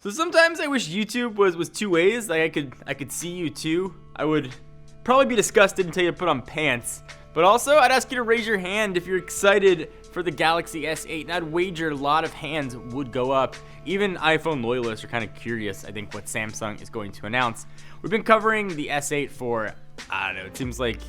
So sometimes I wish YouTube was two ways. Like I could see you too. I would probably be disgusted and tell you to put on pants. But also, I'd ask you to raise your hand if you're excited for the Galaxy S8. And I'd wager a lot of hands would go up. Even iPhone loyalists are kind of curious, I think, what Samsung is going to announce. We've been covering the S8 for, I don't know, it seems like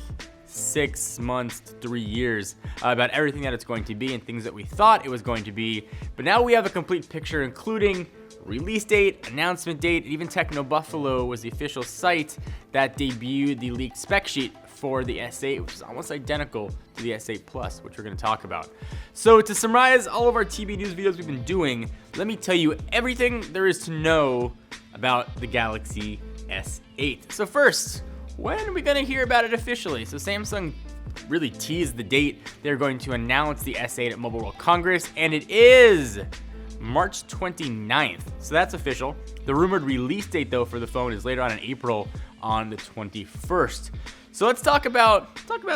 6 months to 3 years about everything that it's going to be and things that we thought it was going to be. But now we have a complete picture, including release date, announcement date, and even TechnoBuffalo was the official site that debuted the leaked spec sheet for the S8, which is almost identical to the S8 Plus, which we're going to talk about. So to summarize all of our TV news videos we've been doing, let me tell you everything there is to know about the Galaxy S8. So first, when are we going to hear about it officially? So Samsung really teased the date they're going to announce the S8 at Mobile World Congress, and it is March 29th. So that's official. The rumored release date, though, for the phone is later on in April on the 21st. So let's talk about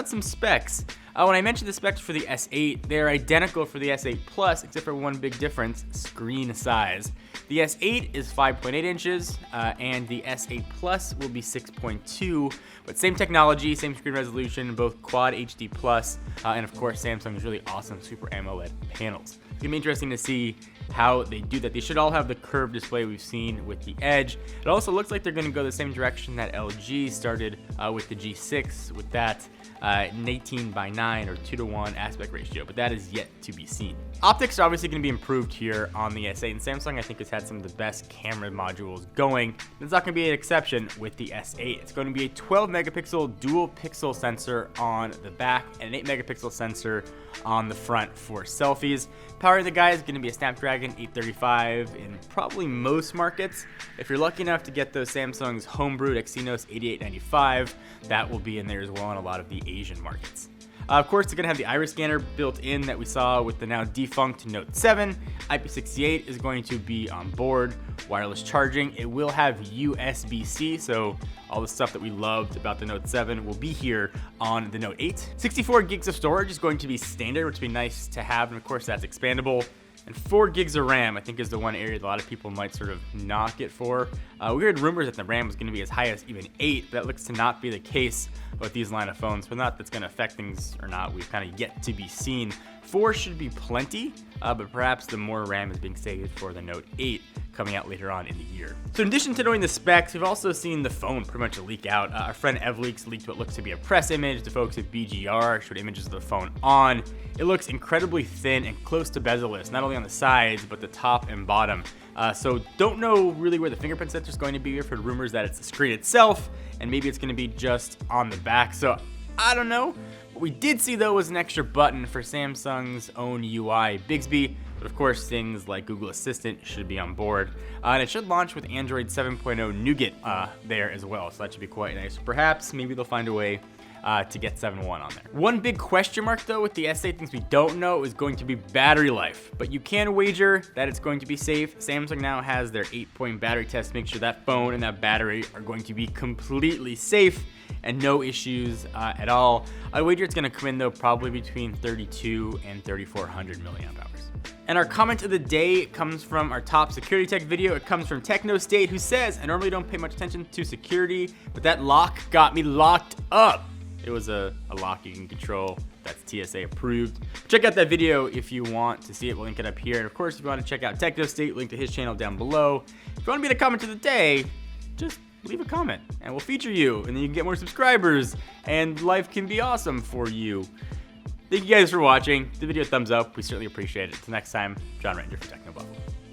some specs. When I mentioned the specs for the S8, they're identical for the S8 Plus, except for one big difference: screen size. The S8 is 5.8 inches, and the S8 Plus will be 6.2, but same technology, same screen resolution, both Quad HD Plus, and of course Samsung's really awesome Super AMOLED panels. It's gonna be interesting to see how they do that. They should all have the curved display we've seen with the Edge. It also looks like they're gonna go the same direction that LG started with the G6, with that 18:9 or 2:1 aspect ratio, but that is yet to be seen. Optics are obviously going to be improved here on the S8, and Samsung I think has had some of the best camera modules going. It's not going to be an exception with the S8. It's going to be a 12 megapixel dual pixel sensor on the back and an 8 megapixel sensor on the front for selfies. Power of the guy is going to be a Snapdragon 835 in probably most markets. If you're lucky enough to get those Samsung's homebrewed Exynos 8895, that will be in there as well in a lot of the Asian markets. Of course, it's going to have the iris scanner built in that we saw with the now defunct Note 7. IP68 is going to be on board. Wireless charging. It will have USB-C, so all the stuff that we loved about the Note 7 will be here on the Note 8. 64 gigs of storage is going to be standard, which would be nice to have, and of course that's expandable. And 4 gigs of RAM, I think, is the one area that a lot of people might sort of knock it for. We heard rumors that the RAM was going to be as high as even 8, but that looks to not be the case with these line of phones. But not that's going to affect things or not, we've kind of yet to be seen. 4 should be plenty, but perhaps the more RAM is being saved for the Note 8 coming out later on in the year. So in addition to knowing the specs, we've also seen the phone pretty much leak out. Our friend EvLeaks leaked what looks to be a press image. The folks at BGR showed images of the phone on. It looks incredibly thin and close to bezel-less, not only on the sides, but the top and bottom. So don't know really where the fingerprint sensor is going to be. We've heard rumors that it's the screen itself, and maybe it's going to be just on the back. So I don't know. What we did see, though, was an extra button for Samsung's own UI, Bixby. But of course, things like Google Assistant should be on board. And it should launch with Android 7.0 Nougat there as well. So that should be quite nice. Perhaps, maybe they'll find a way to get 7.1 on there. One big question mark, though, with the S8, things we don't know, is going to be battery life. But you can wager that it's going to be safe. Samsung now has their 8-point battery test to make sure that phone and that battery are going to be completely safe and no issues at all. I wager it's going to come in, though, probably between 32 and 3400 milliamp hours. And our comment of the day comes from our top security tech video. It comes from TechnoState, who says, I normally don't pay much attention to security, but that lock got me locked up. It was a lock you can control that's TSA approved. Check out that video if you want to see it. We'll link it up here. And of course, if you want to check out TechnoState, link to his channel down below. If you want to be the comment of the day, just leave a comment and we'll feature you, and then you can get more subscribers and life can be awesome for you. Thank you guys for watching. The video thumbs up. We certainly appreciate it. Until next time, John Ranger for TechnoBuffalo.